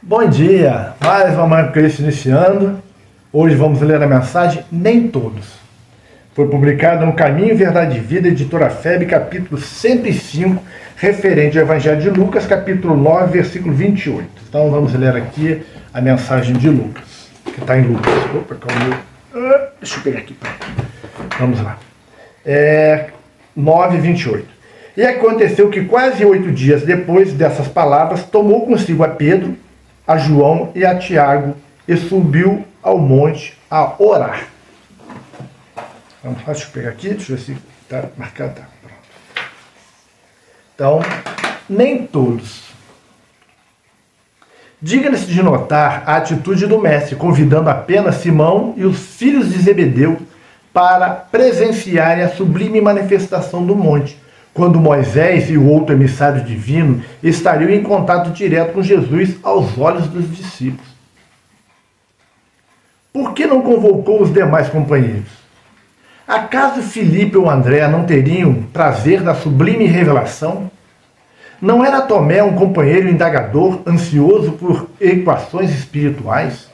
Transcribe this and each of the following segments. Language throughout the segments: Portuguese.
Bom dia, mais uma Manhã com Cristo iniciando. Hoje vamos ler a mensagem Nem Todos. Foi publicada no Caminho, Verdade e Vida, editora FEB, capítulo 105, referente ao Evangelho de Lucas, capítulo 9, versículo 28. Então vamos ler aqui a mensagem de Lucas, que está em Lucas. Opa, calma. Deixa eu pegar aqui. Vamos lá. 9, 28. E aconteceu que quase 8 dias depois dessas palavras, tomou consigo a Pedro, a João e a Tiago e subiu ao monte a orar. Vamos lá, deixa eu pegar aqui, deixa eu ver se está marcado. Tá, pronto. Então, nem todos. Diga-se de notar a atitude do mestre, convidando apenas Simão e os filhos de Zebedeu para presenciarem a sublime manifestação do monte, quando Moisés e o outro emissário divino estariam em contato direto com Jesus aos olhos dos discípulos. Por que não convocou os demais companheiros? Acaso Filipe ou André não teriam prazer da sublime revelação? Não era Tomé um companheiro indagador, ansioso por equações espirituais?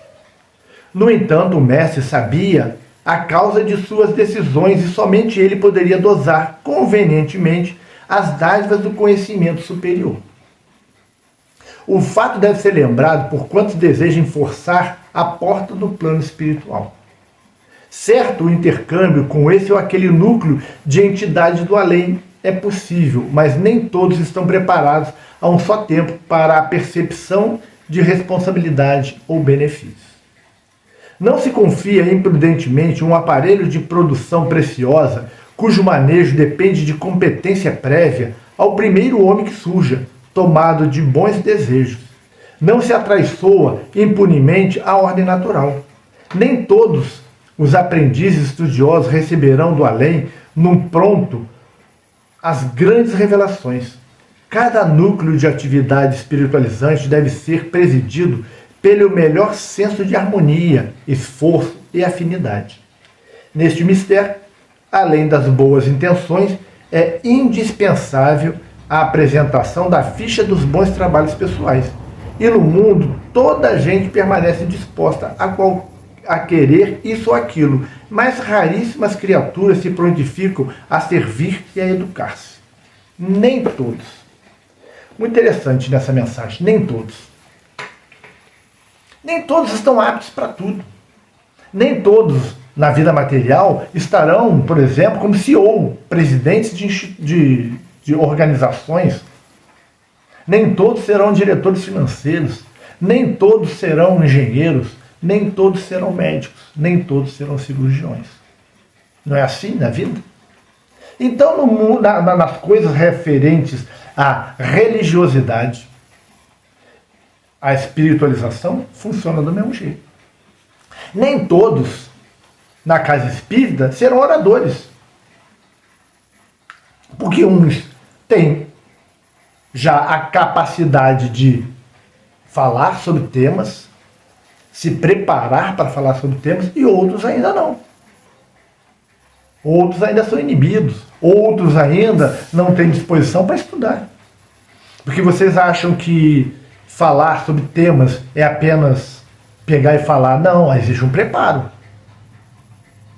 No entanto, o mestre sabia a causa de suas decisões e somente ele poderia dosar convenientemente as dádivas do conhecimento superior. O fato deve ser lembrado por quantos desejam forçar a porta do plano espiritual. Certo, o intercâmbio com esse ou aquele núcleo de entidade do além é possível, mas nem todos estão preparados a um só tempo para a percepção de responsabilidade ou benefício. Não se confia imprudentemente um aparelho de produção preciosa, cujo manejo depende de competência prévia, ao primeiro homem que surja, tomado de bons desejos. Não se atraiçoa impunemente a ordem natural. Nem todos os aprendizes estudiosos receberão do além, num pronto, as grandes revelações. Cada núcleo de atividade espiritualizante deve ser presidido pelo melhor senso de harmonia, esforço e afinidade. Neste mistério, além das boas intenções, é indispensável a apresentação da ficha dos bons trabalhos pessoais. E no mundo, toda a gente permanece disposta a querer isso ou aquilo, mas raríssimas criaturas se prontificam a servir e a educar-se. Nem todos. Muito interessante nessa mensagem, nem todos. Nem todos estão aptos para tudo. Nem todos, na vida material, estarão, por exemplo, como CEO, presidentes de organizações. Nem todos serão diretores financeiros. Nem todos serão engenheiros. Nem todos serão médicos. Nem todos serão cirurgiões. Não é assim na vida? Então, no mundo, nas coisas referentes à religiosidade, a espiritualização funciona do mesmo jeito. Nem todos na casa espírita serão oradores. Porque uns têm já a capacidade de falar sobre temas, se preparar para falar sobre temas, e outros ainda não. Outros ainda são inibidos. Outros ainda não têm disposição para estudar. Porque vocês acham que falar sobre temas é apenas pegar e falar. Não, existe um preparo.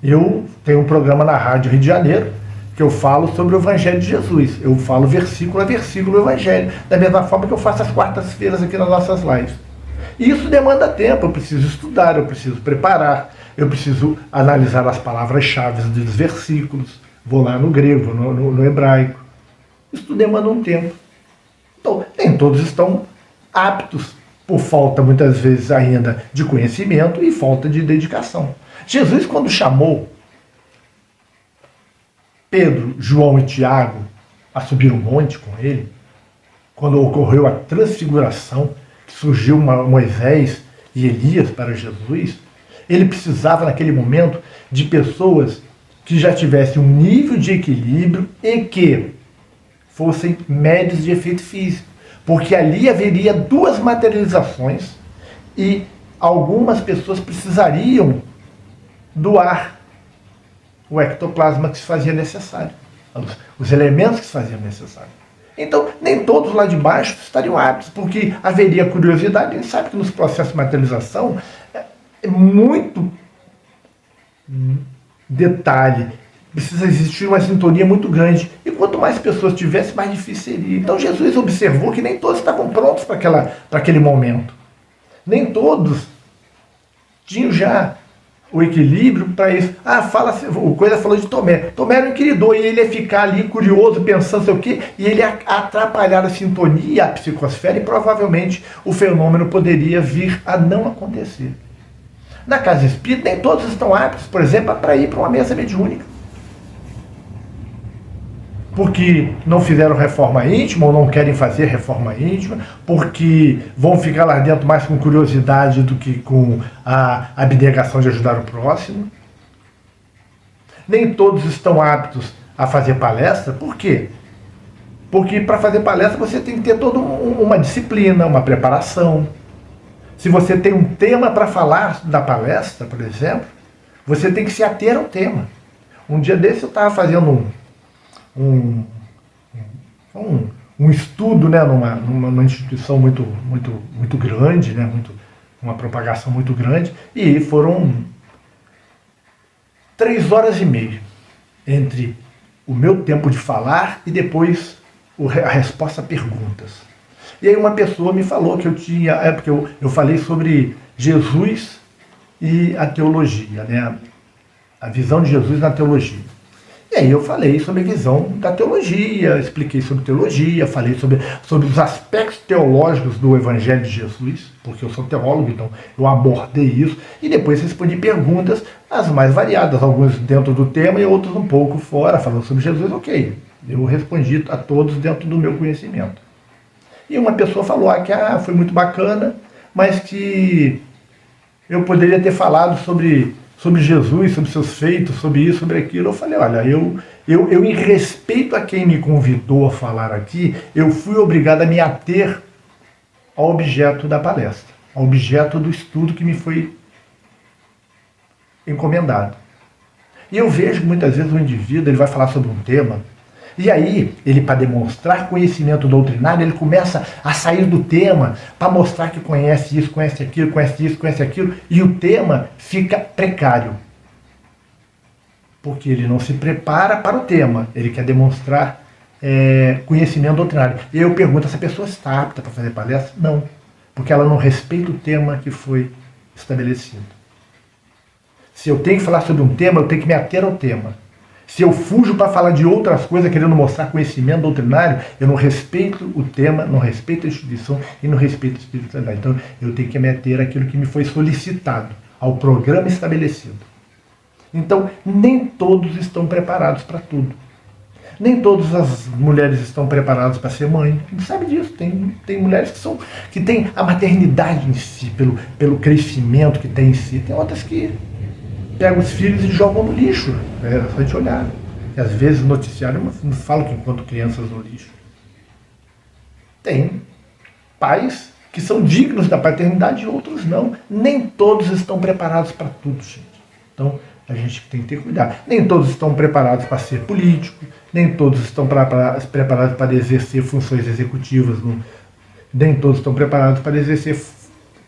Eu tenho um programa na Rádio Rio de Janeiro que eu falo sobre o Evangelho de Jesus. Eu falo versículo a versículo do Evangelho, da mesma forma que eu faço às quartas-feiras aqui nas nossas lives. E isso demanda tempo, eu preciso estudar, eu preciso preparar, eu preciso analisar as palavras-chave dos versículos, vou lá no grego, no hebraico. Isso demanda um tempo. Então, nem todos estão aptos, por falta muitas vezes ainda de conhecimento e falta de dedicação. Jesus, quando chamou Pedro, João e Tiago a subir um monte com ele, quando ocorreu a transfiguração, que surgiu Moisés e Elias para Jesus, ele precisava naquele momento de pessoas que já tivessem um nível de equilíbrio e que fossem médios de efeito físico. Porque ali haveria duas materializações e algumas pessoas precisariam doar o ectoplasma que se fazia necessário, os elementos que se faziam necessário. Então, nem todos lá de baixo estariam aptos, porque haveria curiosidade. A gente sabe que nos processos de materialização é muito detalhe, precisa existir uma sintonia muito grande. E quanto mais pessoas tivesse, mais difícil seria. Então Jesus observou que nem todos estavam prontos para aquele momento. Nem todos tinham já o equilíbrio para isso. O Coisa falou de Tomé. Tomé era um inquiridor, e ele ia ficar ali curioso, pensando sei o quê, e ele ia atrapalhar a sintonia, a psicosfera, e provavelmente o fenômeno poderia vir a não acontecer. Na casa espírita, nem todos estão aptos, por exemplo, para ir para uma mesa mediúnica. Porque não fizeram reforma íntima, ou não querem fazer reforma íntima, porque vão ficar lá dentro mais com curiosidade do que com a abnegação de ajudar o próximo. Nem todos estão aptos a fazer palestra. Por quê? Porque para fazer palestra você tem que ter toda uma disciplina, uma preparação. Se você tem um tema para falar da palestra, por exemplo, você tem que se ater ao tema. Um dia desse eu estava fazendo um estudo, né, numa instituição muito grande, né, uma propagação muito grande, e foram 3 horas e meia entre o meu tempo de falar e depois a resposta a perguntas. E aí uma pessoa me falou que eu tinha, porque eu falei sobre Jesus e a teologia, né, a visão de Jesus na teologia. E aí eu falei sobre a visão da teologia, expliquei sobre teologia, falei sobre os aspectos teológicos do Evangelho de Jesus, porque eu sou teólogo, então eu abordei isso, e depois respondi perguntas, as mais variadas, algumas dentro do tema e outros um pouco fora, falando sobre Jesus, ok. Eu respondi a todos dentro do meu conhecimento. E uma pessoa falou que foi muito bacana, mas que eu poderia ter falado sobre Jesus, sobre seus feitos, sobre isso, sobre aquilo. Eu falei, olha, eu em respeito a quem me convidou a falar aqui, eu fui obrigado a me ater ao objeto da palestra, ao objeto do estudo que me foi encomendado. E eu vejo que muitas vezes o indivíduo ele vai falar sobre um tema, e aí, ele, para demonstrar conhecimento doutrinário, ele começa a sair do tema para mostrar que conhece isso, conhece aquilo, conhece isso, conhece aquilo, e o tema fica precário. Porque ele não se prepara para o tema, ele quer demonstrar conhecimento doutrinário. E eu pergunto, essa pessoa está apta para fazer palestra? Não, porque ela não respeita o tema que foi estabelecido. Se eu tenho que falar sobre um tema, eu tenho que me ater ao tema. Se eu fujo para falar de outras coisas, querendo mostrar conhecimento doutrinário, eu não respeito o tema, não respeito a instituição e não respeito a espiritualidade. Então, eu tenho que me ater àquilo que me foi solicitado, ao programa estabelecido. Então, nem todos estão preparados para tudo. Nem todas as mulheres estão preparadas para ser mãe. A gente sabe disso. Tem mulheres que têm a maternidade em si, pelo crescimento que tem em si. Tem outras que pegam os filhos e jogam no lixo. É só a gente olhar. E às vezes o noticiário não fala que enquanto crianças no lixo. Tem pais que são dignos da paternidade e outros não. Nem todos estão preparados para tudo, gente. Então, a gente tem que ter cuidado. Nem todos estão preparados para ser político, nem todos estão preparados para exercer funções executivas, nem todos estão preparados para exercer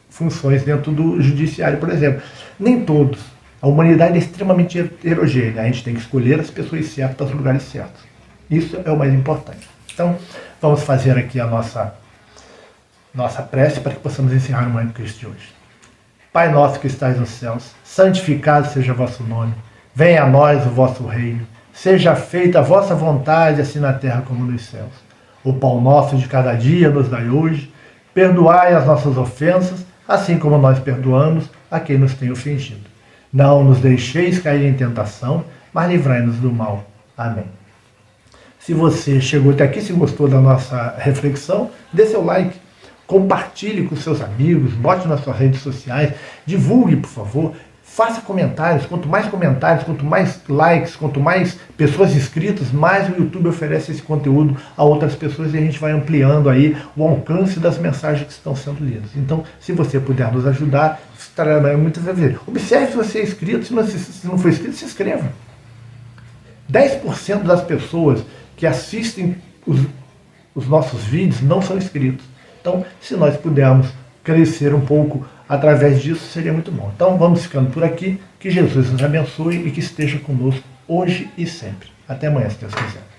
funções dentro do judiciário, por exemplo. Nem todos. A humanidade é extremamente heterogênea. A gente tem que escolher as pessoas certas para os lugares certos. Isso é o mais importante. Então, vamos fazer aqui a nossa prece para que possamos encerrar o Manhã do Cristo de hoje. Pai nosso que estais nos céus, santificado seja o vosso nome. Venha a nós o vosso reino. Seja feita a vossa vontade, assim na terra como nos céus. O pão nosso de cada dia nos dai hoje. Perdoai as nossas ofensas, assim como nós perdoamos a quem nos tem ofendido. Não nos deixeis cair em tentação, mas livrai-nos do mal. Amém. Se você chegou até aqui, se gostou da nossa reflexão, dê seu like, compartilhe com seus amigos, bote nas suas redes sociais, divulgue, por favor, faça comentários. Quanto mais likes, quanto mais pessoas inscritas, mais o YouTube oferece esse conteúdo a outras pessoas e a gente vai ampliando aí o alcance das mensagens que estão sendo lidas. Então, se você puder nos ajudar, estará muito prazer. Observe se você é inscrito, se não for inscrito, se inscreva. 10% das pessoas que assistem os nossos vídeos não são inscritos. Então, se nós pudermos crescer um pouco através disso, seria muito bom. Então, vamos ficando por aqui. Que Jesus nos abençoe e que esteja conosco hoje e sempre. Até amanhã, se Deus quiser.